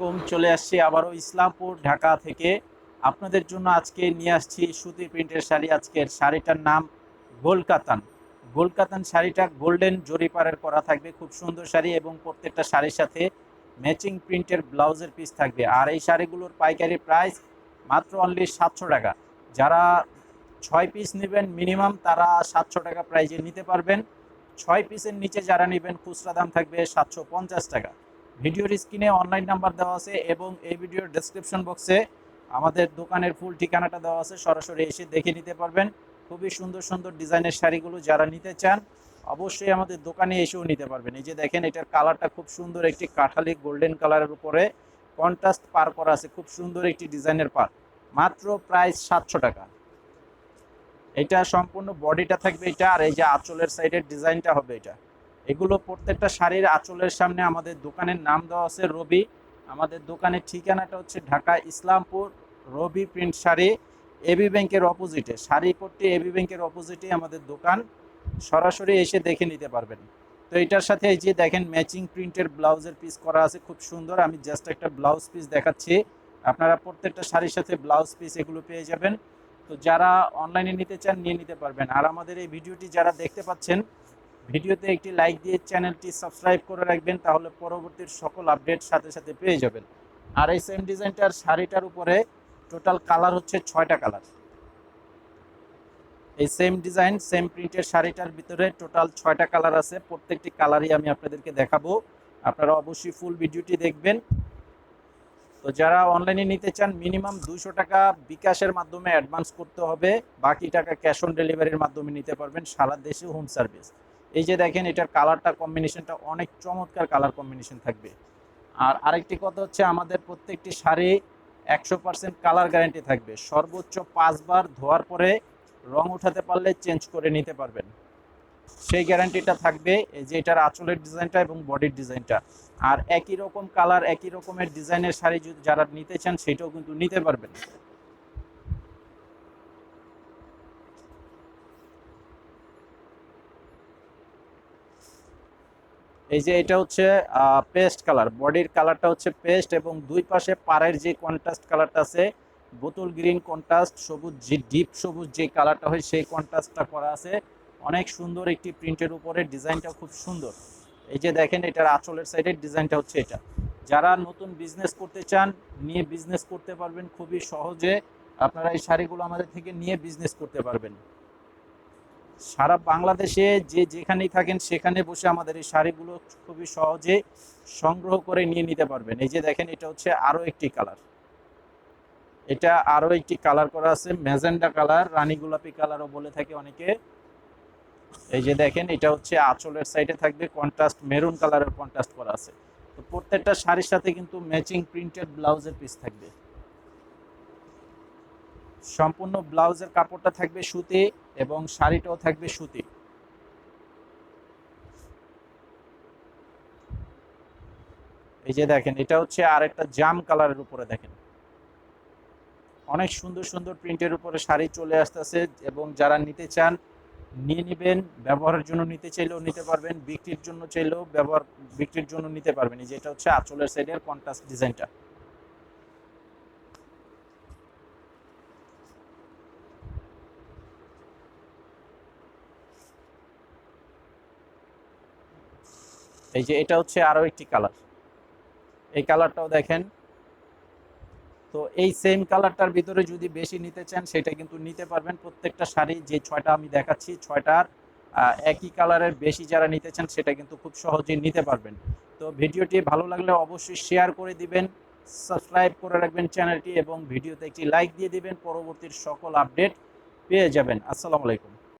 আলাইকুম। চলে আসছি আবারও ইসলামপুর ঢাকা থেকে। আপনাদের জন্য আজকে নিয়ে আসছি সুতি প্রিন্টের শাড়ি। আজকের শাড়িটার নাম গোলকাতান। গোলকাতান শাড়িটা গোল্ডেন জরিপারের করা থাকবে, খুব সুন্দর শাড়ি এবং প্রত্যেকটা শাড়ির সাথে ম্যাচিং প্রিন্টের ব্লাউজের পিস থাকবে। আর এই শাড়িগুলোর পাইকারি প্রাইস মাত্র অনলি 700 টাকা। যারা 6 পিস নেবেন মিনিমাম তারা 700 টাকা প্রাইজে নিতে পারবেন। 6 পিসের নিচে যারা নেবেন খুচরা দাম থাকবে 750 টাকা। ভিডিওর স্ক্রিনে অনলাইন নাম্বার দেওয়া আছে এবং এই ভিডিওর ডেসক্রিপশন বক্সে আমাদের দোকানের ফুল ঠিকানাটা দেওয়া আছে, সরাসরি এসে দেখে নিতে পারবেন। খুবই সুন্দর সুন্দর ডিজাইনের শাড়িগুলো যারা নিতে চান অবশ্যই আমাদের দোকানে এসেও নিতে পারবেন। এই যে দেখেন, এটার কালারটা খুব সুন্দর, একটি কাঠালি গোল্ডেন কালারের উপরে কন্ট্রাস্ট পার করা আছে, খুব সুন্দর একটি ডিজাইনের পার। মাত্র প্রাইস 700 টাকা। এটা সম্পূর্ণ বডিটা থাকবে এটা, আর এই যে আঁচলের সাইডের ডিজাইনটা হবে এটা। এগুলো প্রত্যেকটা শাড়ির আঁচলের সামনে আমাদের দোকানের নাম দেওয়া আছে রবি। আমাদের দোকানের ঠিকানাটা হচ্ছে ঢাকা ইসলামপুর, রবি প্রিন্ট শাড়ি, এবি ব্যাংকের অপোজিটে। শাড়িপট্টি এবি ব্যাংকের অপোজিটে আমাদের দোকান, সরাসরি এসে দেখে নিতে পারবেন। তো এটার সাথে এই যে দেখেন ম্যাচিং প্রিন্টের ব্লাউজের পিস করা আছে, খুব সুন্দর। আমি জাস্ট একটা ব্লাউজ পিস দেখাচ্ছি, আপনারা প্রত্যেকটা শাড়ির সাথে ব্লাউজ পিস এগুলো পেয়ে যাবেন। তো যারা অনলাইনে নিতে চান নিয়ে নিতে পারবেন। আর আমাদের এই ভিডিওটি যারা দেখতে পাচ্ছেন, ভিডিওতে একটি লাইক দিয়ে চ্যানেলটি সাবস্ক্রাইব করে রাখবেন, তাহলে পরবর্তীর সকল আপডেট সাথে সাথে পেয়ে যাবেন। আর এই সেম ডিজাইনটার শাড়িটার উপরে টোটাল কালার হচ্ছে 6টা কালার। এই সেম ডিজাইন সেম প্রিন্টের শাড়িটার ভিতরে টোটাল 6টা কালার আছে। প্রত্যেকটি কালারই আমি আপনাদেরকে দেখাবো, আপনারা অবশ্যই ফুল ভিডিওটি দেখবেন। তো যারা অনলাইনে নিতে চান মিনিমাম 200 টাকা বিকাশের মাধ্যমে অ্যাডভান্স করতে হবে, বাকি টাকা ক্যাশ অন ডেলিভারির মাধ্যমে নিতে পারবেন, সারা দেশে হোম সার্ভিস। এই যে দেখেন, এটার কালারটা কম্বিনেশনটা অনেক চমৎকার কালার কম্বিনেশন থাকবে। আর আরেকটি কথা হচ্ছে, আমাদের প্রত্যেকটি শাড়ি 100% কালার গ্যারান্টি থাকবে। সর্বোচ্চ 5 বার ধোয়ার পরে রং উঠাতে পারলে চেঞ্জ করে নিতে পারবেন, সেই গ্যারান্টিটা থাকবে। এই যে এটার আঁচলের ডিজাইনটা এবং বডির ডিজাইনটা। আর একই রকম কালার একই রকমের ডিজাইনের শাড়ি যদি যারা নিতে চান সেটাও কিন্তু নিতে পারবেন। এই যে এটা হচ্ছে পেস্ট কালার, বডির কালারটা হচ্ছে পেস্ট এবং দুই পাশে পাড়ের যে কন্ট্রাস্ট কালারটা আছে, বোতল গ্রিন কন্ট্রাস্ট সবুজ, যে ডিপ সবুজ যে কালারটা হয় সেই কন্ট্রাস্টটা করা আছে। অনেক সুন্দর একটি প্রিন্টের উপরে, ডিজাইনটা খুব সুন্দর। এই যে দেখেন, এটার আঁচলের সাইডের ডিজাইনটা হচ্ছে এটা। যারা নতুন বিজনেস করতে চান নিয়ে বিজনেস করতে পারবেন খুবই সহজে। আপনারা এই শাড়িগুলো আমাদের থেকে নিয়ে বিজনেস করতে পারবেন। সারা বাংলাদেশে যে যেখানেই থাকেন সেখানে বসে আমাদের এই শাড়িগুলো খুবই সহজে সংগ্রহ করে নিয়ে নিতে পারবেন। এই যে দেখেন, এটা হচ্ছে আরও একটি কালার, এটা আরও একটি কালার করা আছে ম্যাজেন্ডা কালার, রানী গোলাপি কালারও বলে থাকে অনেকে। এই যে দেখেন, এটা হচ্ছে আঁচলের সাইডে থাকবে কন্ট্রাস্ট মেরুন কালারের কন্ট্রাস্ট করা আছে। তো প্রত্যেকটা শাড়ির সাথে কিন্তু ম্যাচিং প্রিন্টেড ব্লাউজের পিস থাকবে। সম্পূর্ণ ব্লাউজের কাপড়টা থাকবে সুতি এবং শাড়িটাও থাকবে সুতি। এই যে দেখেন, এটা হচ্ছে আরেকটা জাম কালারের উপরে দেখেন, অনেক সুন্দর সুন্দর প্রিন্টের উপরে শাড়ি চলে আসতেছে। এবং যারা নিতে চান নিয়ে নেবেন, ব্যবহারের জন্য নিতে চাইলেও নিতে পারবেন, বিক্রির জন্য চাইলেও বিক্রির জন্য নিতে পারবেন। এই যে এটা হচ্ছে আঁচলের সাইডের কন্ট্রাস্ট ডিজাইনটা। এই যে এটা হচ্ছে আরও একটি কালার, এই কালারটাও দেখেন। তো এই সেম কালারটার ভিতরে যদি বেশি নিতে চান সেটা কিন্তু নিতে পারবেন। প্রত্যেকটা শাড়ি যে 6টা আমি দেখাচ্ছি 6টার একই কালারের বেশি যারা নিতে চান সেটা কিন্তু খুব সহজেই নিতে পারবেন। তো ভিডিওটি ভালো লাগলে অবশ্যই শেয়ার করে দিবেন, সাবস্ক্রাইব করে রাখবেন চ্যানেলটি এবং ভিডিওতে একটি লাইক দিয়ে দিবেন, পরবর্তীর সকল আপডেট পেয়ে যাবেন। আসসালামু আলাইকুম।